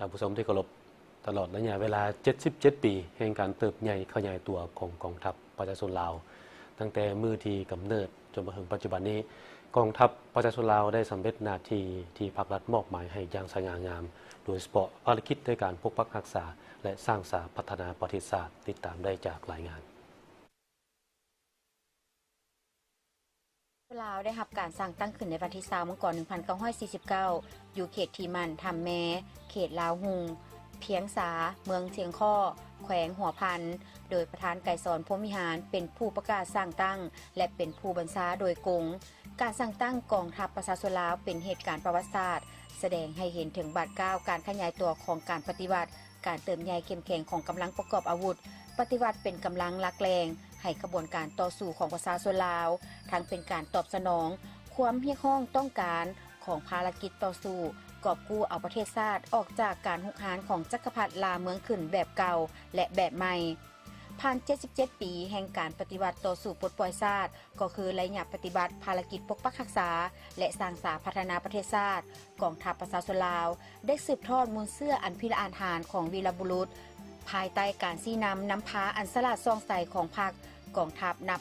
ท่านผู้ชมที่เคารพตลอดระยะเวลา77ปีแห่งการเติบใหญ่ขยายตัวของกองทัพประชาชนลาวตั้งแต่มือที่กำเนิดจนมาถึงปัจจุบันนี้กองทัพประชาชนลาวได้สำเร็จหน้าที่ที่ภาครัฐมอบหมายให้อย่างสง่างามโดยเฉพาะภารกิจในการปกปักรักษาและสร้างสรรค์พัฒนาประเทศชาติติดตามได้จากรายงานลาวได้รับการสร้างตั้งขึ้นในวันที่20 มกราคม 1949 อยู่เขตทีมันทำแม้เขตลาวหุงเพียงสาเมืองเชียงข้อแขวงหัวพันโดยประธานไกรสอนพรหมวิหารเป็นผู้ประกาศสร้างตั้งและเป็นผู้บัญชาโดยกงการสร้างตั้งกองทัพประชาชนลาวเป็นเหตุการณ์ประวัติศาสตร์แสดงให้เห็นถึงบาดก้าวการขยายตัวของการปฏิวัติการเติมใหญ่เข้มแข็งของกำลังประกอบอาวุธปฏิวัติเป็นกำลังหลักแรงให้กระบวนการต่อสู้ของประชาชนลาวทั้งเป็นการตอบสนองความเรียกร้องต้องการของภารกิจต่อสู้กอบกู้เอาประเทศชาติออกจากการหุกหานของจักรพรรดิลาเมืองขึ้นแบบเก่าและแบบใหม่ผ่าน77ปีแห่งการปฏิวัติต่อสู้ปลดปล่อยชาติก็คือระยะปฏิบัติภารกิจปกปักรักษาและสร้างสรรค์พัฒนาประเทศชาติกองทัพประชาชนลาวได้สืบทอดมูลเชื่ออันพิราฐานของวีรบุรุษภายใต้การชี้นำพาอันสลาดซ่องใสของพรรคกองทัพนั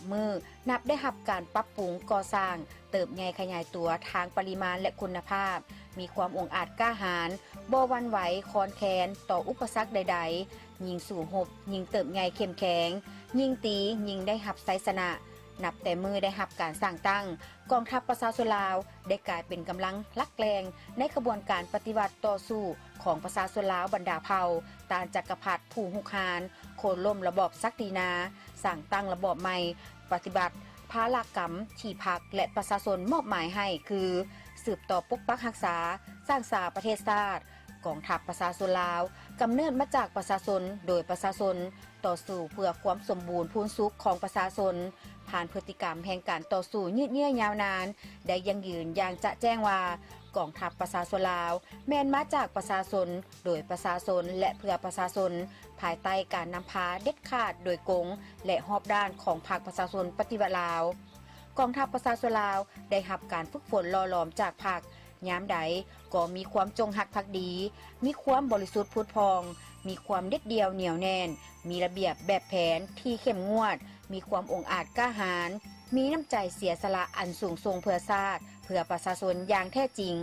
บได้รับการปรับปรุงก่อสร้างเติบใหญ่ขยายตัวทางปริมาณและคุณภาพมีความองอาจกล้าหาญบ่หวั่นไหวคลอนแคลนต่ออุปสรรคใดๆยิงสู่หบยิงเติบใหญ่เข้มแข็งยิงตียิงได้รับไสชนะนับแต่มือได้รับการสร้างตั้งกองทัพประชาชนลาวได้กลายเป็นกำลังหลักแรงในกระบวนการปฏิวัติต่อสู้ของประชาชนลาวบรรดาเผ่าต้านจักรพรรดิผู้หุกหานโค่นล้มระบอบศักดินาสร้างตั้งระบอบใหม่ปฏิบัติภารกรรมที่พรรคและประชาชนมอบหมายให้คือสืบต่อปกปักรักษาสร้างสรรค์ประเทศชาติกองทัพประชาชนลาวกำเนิดมาจากประชาชนโดยประชาชนต่อสู้เพื่อความสมบูรณ์พูนสุขของประชาชนผ่านพฤติกรรมแห่งการต่อสู้ยืดเยื้อยาวนานได้ยั่งยืนอย่างจะแจ้งว่ากองทัพประชาชนลาวแม้นมาจากประชาชนโดยประชาชนและเพื่อประชาชนภายใต้การนำพาเด็ดขาดโดยกงและรอบด้านของพรรคประชาชนปฏิวัติลาวกองทัพประชาชนลาวได้รับการฝึกฝนหล่อหลอมจากพรรคยามใดก็มีความจงรักภักดีมีความบริสุทธิ์ผุดพองมีความเด็ดเดี่ยวเหนียวแน่นมีระเบียบแบบแผนที่เข้มงวดมีความองอาจกล้าหาญมีน้ำใจเสียสละอันสูงส่งเพื่อชาติเพื่อประชาชนอย่างแท้จริง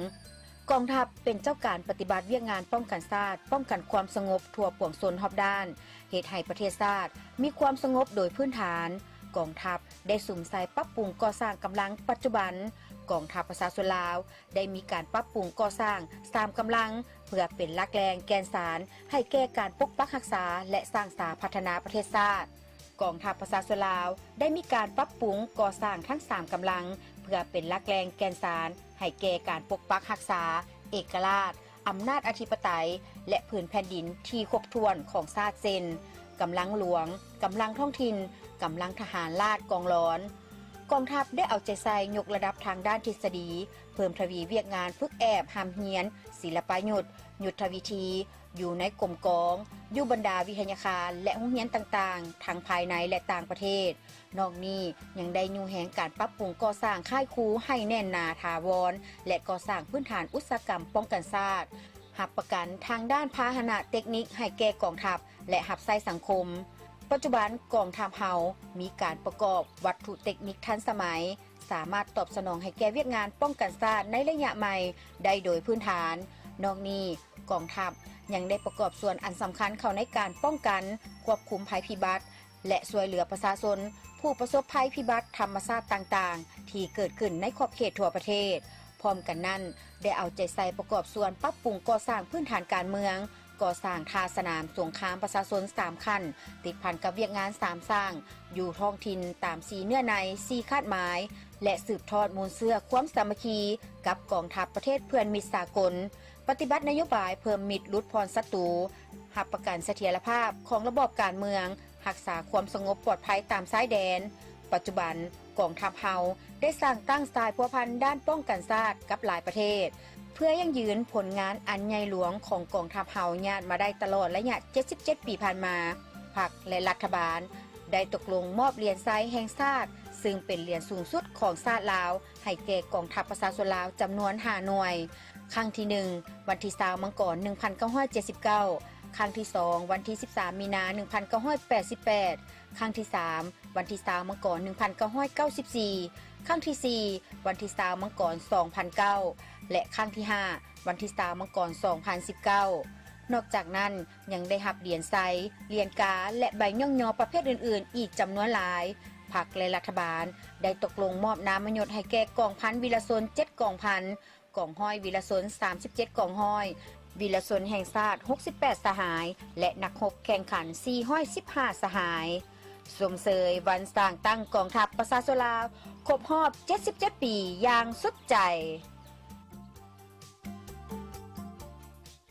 กองทัพเป็นเจ้าการปฏิบัติเวียกงานป้องกันชาติป้องกันความสงบทั่วปวงชนรอบด้านเหตุให้ประเทศชาติมีความสงบโดยพื้นฐานกองทัพได้สุ่มใส่ปรับปรุงก่อสร้างกำลังปัจจุบันกองทัพประชาชนลาวได้มีการปรับปรุงก่อสร้าง3กำลังเพื่อเป็นหลักแรงแกนสารให้แก่การปกปักรักษาและสร้างสรรค์พัฒนาประเทศชาติกองทัพประชาชนลาวได้มีการปรับปรุงก่อสร้างทั้ง3กำลังเพื่อเป็นหลักแรงแกนสารให้แก่การปกปักรักษาเอกราชอำนาจอธิปไตยและผืนแผ่นดินที่ครบถ้วนของชาติเซนกำลังหลวงกำลังท้องถิ่นกำลังทหารราษฎรกองร้อนกองทัพได้เอาใจใส่ยกระดับทางด้านทฤษฎีเพิ่มทวีเวียกงานฝึกแอบหามเฮียนศิลปยุทธยุทธวิธีอยู่ในกรมกองอยู่บรรดาวิทยาคารและโรงเรียนต่างๆทั้งภายในและต่างประเทศนอกนี้ยังได้ยูแหงการปรับปรุงก่อสร้างค่ายครูให้แน่นหนาถาวรและก่อสร้างพื้นฐานอุตสาหกรรมป้องกันชาติหับประกันทางด้านพาหนะเทคนิคให้แก่กองทัพและหับไส้สังคมปัจจุบันกองทัพเฮามีการประกอบวัตถุเทคนิคทันสมัยสามารถตอบสนองให้แก่เวียกงานป้องกันชาติในระยะใหม่ได้โดยพื้นฐานนอกนี้กองทัพยังได้ประกอบส่วนอันสำคัญเข้าในการป้องกันควบคุมภัยพิบัติและช่วยเหลือประชาชนผู้ประสบภัยพิบัติธรรมชาติต่างๆที่เกิดขึ้นในขอบเขตทั่วประเทศพร้อมกันนั้นได้เอาใจใส่ประกอบส่วนปรับปรุงก่อสร้างพื้นฐานการเมืองก่อสร้างท่าสนามสงครามประชาชน3ขั้นติดพันกับเวียกงาน3สร้างอยู่ท้องถิ่นตาม4เนื้อใน4คาดหมายและสืบทอดมูลเชื่อความสามัคคีกับกองทัพประเทศเพื่อนมิตรสากลปฏิบัตินโยบายเพิ่มมิตรลดพรศัตรูหับประกันเสถียรภาพของระบบการเมืองรักษาความสงบปลอดภัยตามชายแดนปัจจุบันกองทัพเฮาได้สร้างตั้งสายพัวพันด้านป้องกันชาติกับหลายประเทศเพื่อยังยืนผลงานอันใหญ่หลวงของกองทัพเฮาญาติมาได้ตลอดระยะ77ปีผ่านมาพรรคและรัฐบาลได้ตกลงมอบเหรียญไซแห่งชาติซึ่งเป็นเหรียญสูงสุดของชาติลาวให้แก่กองทัพประชาชนลาวจำนวน5หน่วย ครั้งที่ 1 วันที่20มังกร1979 ครั้งที่ 2 วันที่ 13 มีนา1988 ครั้งที่ 3 วันที่20มังกร1994 ครั้งที่ 4 วันที่20มังกร2009 และครั้งที่ 5 วันที่20มังกร2019 นอกจากนั้นยังได้รับเหรียญไซเหรียญกาและใบย่องยอประเภทอื่นๆอีกจำนวนหลายพรรคและรัฐบาลได้ตกลงมอบน้ำมยศให้แก่กองพันวีรชน7กองพันกองห้อยวีรชน37กองห้อยวีรชนแห่งชาติ68สหายและนักรบแข่งขัน415สหายสมเสยวันสร้างตั้งกองทัพประชาชนลาวครบรอบ77ปีอย่างสุดใจ